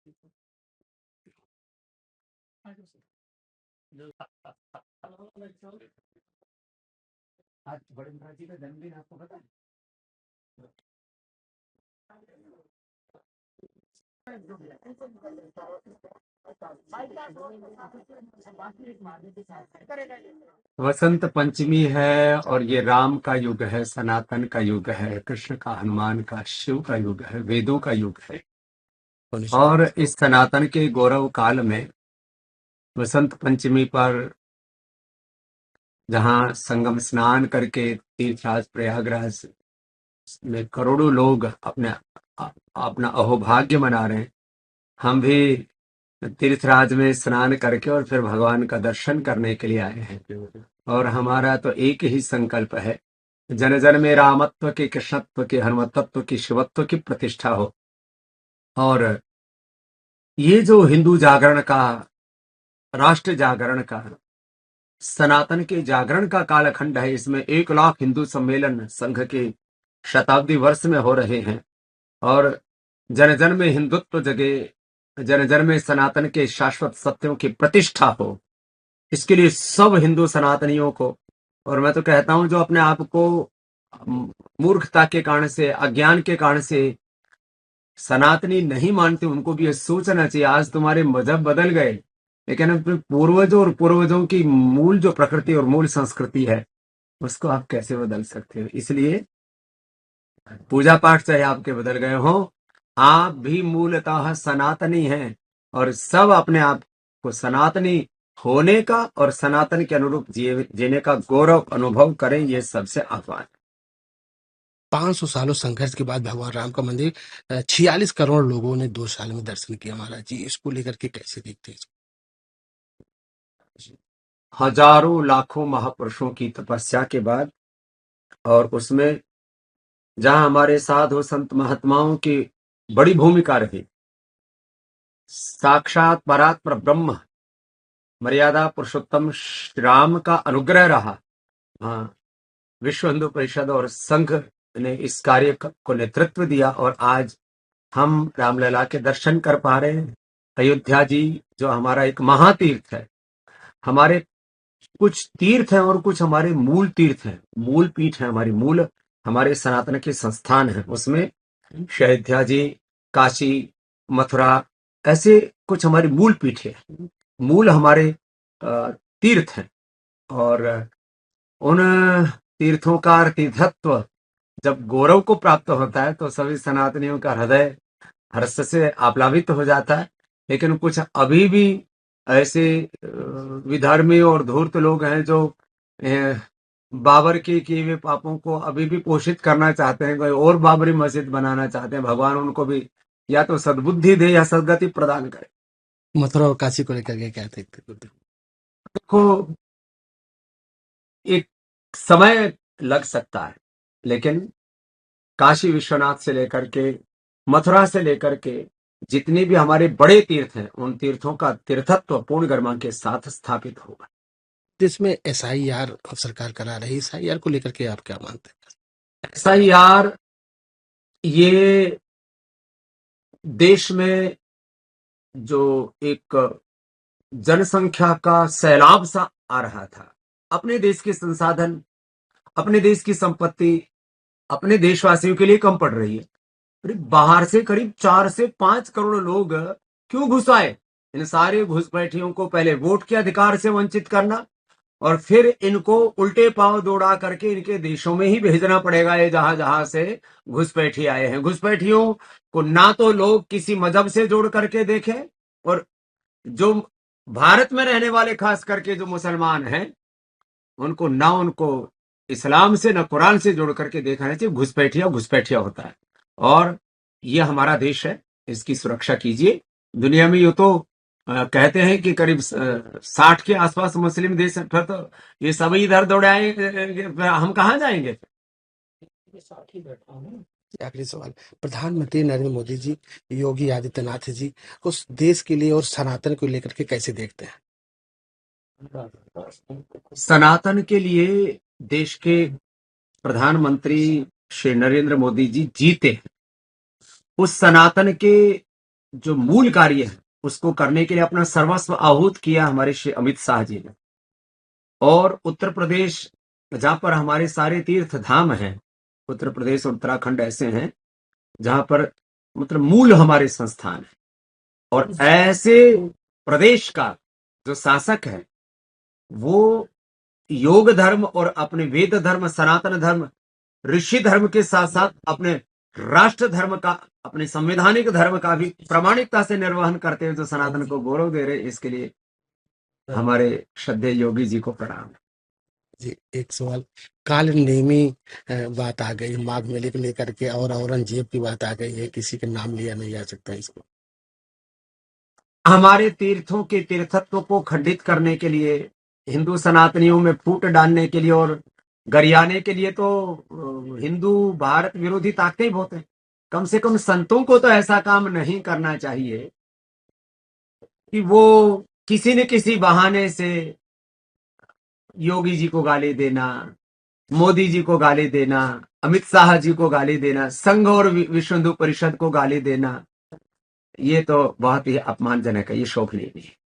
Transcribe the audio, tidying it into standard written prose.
आज बड़े महाराज जी का जन्मदिन आपको पता है? वसंत पंचमी है और ये राम का युग है, सनातन का युग है, कृष्ण का, हनुमान का, शिव का युग है, वेदों का युग है। और इस सनातन के गौरव काल में वसंत पंचमी पर जहां संगम स्नान करके तीर्थराज प्रयागराज में करोड़ों लोग अपना अहोभाग्य मना रहे हैं, हम भी तीर्थराज में स्नान करके और फिर भगवान का दर्शन करने के लिए आए हैं। और हमारा तो एक ही संकल्प है, जन जन में रामत्व के, कृष्णत्व के, हनुमतत्व की, शिवत्व की प्रतिष्ठा हो। और ये जो हिंदू जागरण का, राष्ट्र जागरण का, सनातन के जागरण का कालखंड है, इसमें 1 लाख हिंदू सम्मेलन संघ के शताब्दी वर्ष में हो रहे हैं। और जन जन में हिंदुत्व जगे, जन जन में सनातन के शाश्वत सत्यों की प्रतिष्ठा हो, इसके लिए सब हिंदू सनातनियों को, और मैं तो कहता हूं जो अपने आप को मूर्खता के कारण से, अज्ञान के कारण से सनातनी नहीं मानते, उनको भी ये सोचना चाहिए आज तुम्हारे मजहब बदल गए, लेकिन अपने पूर्वजों और पूर्वजों की मूल जो प्रकृति और मूल संस्कृति है उसको आप कैसे बदल सकते हो। इसलिए पूजा पाठ चाहे आपके बदल गए हो, आप भी मूलतः सनातनी हैं और सब अपने आप को सनातनी होने का और सनातन के अनुरूप जीने का गौरव अनुभव करें, ये सबसे आह्वान। 500 सालों संघर्ष के बाद भगवान राम का मंदिर 46 करोड़ लोगों ने 2 साल में दर्शन किया। महाराज जी, इसको लेकर के कैसे देखते हैं? हजारों लाखों महापुरुषों की तपस्या के बाद, और उसमें जहां हमारे साधु संत महात्माओं की बड़ी भूमिका रही, साक्षात परात्पर ब्रह्म मर्यादा पुरुषोत्तम श्री राम का अनुग्रह रहा। हाँ, विश्व हिंदू परिषद और संघ ने इस कार्य को नेतृत्व दिया और आज हम रामलला के दर्शन कर पा रहे हैं। अयोध्या जी जो हमारा एक महातीर्थ है, हमारे कुछ तीर्थ हैं और कुछ हमारे मूल तीर्थ हैं, मूल पीठ है हमारी, मूल हमारे सनातन के संस्थान है, उसमें अयोध्या जी, काशी, मथुरा, ऐसे कुछ हमारी मूल पीठ है, मूल हमारे तीर्थ हैं। और उन तीर्थों का तीर्थत्व जब गौरव को प्राप्त होता है तो सभी सनातनियों का हृदय हर्ष से आप्लावित हो जाता है। लेकिन कुछ अभी भी ऐसे विधर्मी और धूर्त लोग हैं जो बाबर के किए हुए पापों को अभी भी पोषित करना चाहते हैं, कोई और बाबरी मस्जिद बनाना चाहते हैं। भगवान उनको भी या तो सद्बुद्धि दे या सदगति प्रदान करे। मथुरा और काशी को लेकर के क्या देखते हैं? देखो, एक समय लग सकता है, लेकिन काशी विश्वनाथ से लेकर के, मथुरा से लेकर के जितने भी हमारे बड़े तीर्थ हैं, उन तीर्थों का तीर्थत्व पूर्ण गरिमा के साथ स्थापित होगा। जिसमें SIR सरकार करा रही, SIR को लेकर के आप क्या मानते हैं? SIR ये देश में जो एक जनसंख्या का सैलाब सा आ रहा था, अपने देश के संसाधन, अपने देश की संपत्ति अपने देशवासियों के लिए कम पड़ रही है। बाहर से करीब 4 से 5 करोड़ लोग क्यों घुस आए? इन सारे घुसपैठियों को पहले वोट के अधिकार से वंचित करना और फिर इनको उल्टे पांव दौड़ा करके इनके देशों में ही भेजना पड़ेगा, ये जहां जहां से घुसपैठी आए हैं। घुसपैठियों को ना तो लोग किसी मजहब से जोड़ करके देखें, और जो भारत में रहने वाले खास करके जो मुसलमान हैं, उनको ना उनको इस्लाम से न कुरान से जोड़ करके देखना चाहिए। घुसपैठिया घुसपैठिया होता है और ये हमारा देश है, इसकी सुरक्षा कीजिए। दुनिया में ये तो कहते हैं कि करीब 60 के आसपास मुस्लिम देश हैं, फिर तो ये सभी इधर दौड़ाएंगे, हम कहाँ जाएंगे? आखिरी सवाल, प्रधानमंत्री नरेंद्र मोदी जी, योगी आदित्यनाथ जी उस देश के लिए और सनातन को लेकर के कैसे देखते हैं? सनातन के लिए देश के प्रधानमंत्री श्री नरेंद्र मोदी जी जीते हैं। उस सनातन के जो मूल कार्य है उसको करने के लिए अपना सर्वस्व आहूत किया हमारे श्री अमित शाह जी ने। और उत्तर प्रदेश जहां पर हमारे सारे तीर्थ धाम हैं, उत्तर प्रदेश और उत्तराखंड ऐसे हैं जहां पर मतलब मूल हमारे संस्थान है, और ऐसे प्रदेश का जो शासक है वो योग धर्म और अपने वेद धर्म, सनातन धर्म, ऋषि धर्म के साथ साथ अपने राष्ट्र धर्म का, अपने संवैधानिक धर्म का भी प्रामाणिकता से निर्वहन करते हुए जो सनातन को गौरव दे रहे, इसके लिए हमारे श्रद्धेय योगी जी को प्रणाम। जी, एक सवाल, काल नेमी बात आ गई माघ मेले को लेकर के, और औरंगजेब की बात आ गई है, किसी का नाम लिया नहीं जा सकता इसको। हमारे तीर्थों के तीर्थत्व को खंडित करने के लिए, हिंदू सनातनियों में फूट डालने के लिए और गरियाने के लिए तो हिंदू भारत विरोधी ताकतें ही बहुत हैं। कम से कम संतों को तो ऐसा काम नहीं करना चाहिए कि वो किसी न किसी बहाने से योगी जी को गाली देना, मोदी जी को गाली देना, अमित शाह जी को गाली देना, संघ और विश्व हिंदू परिषद को गाली देना, ये तो बहुत ही अपमानजनक है, ये शोभनीय नहीं है।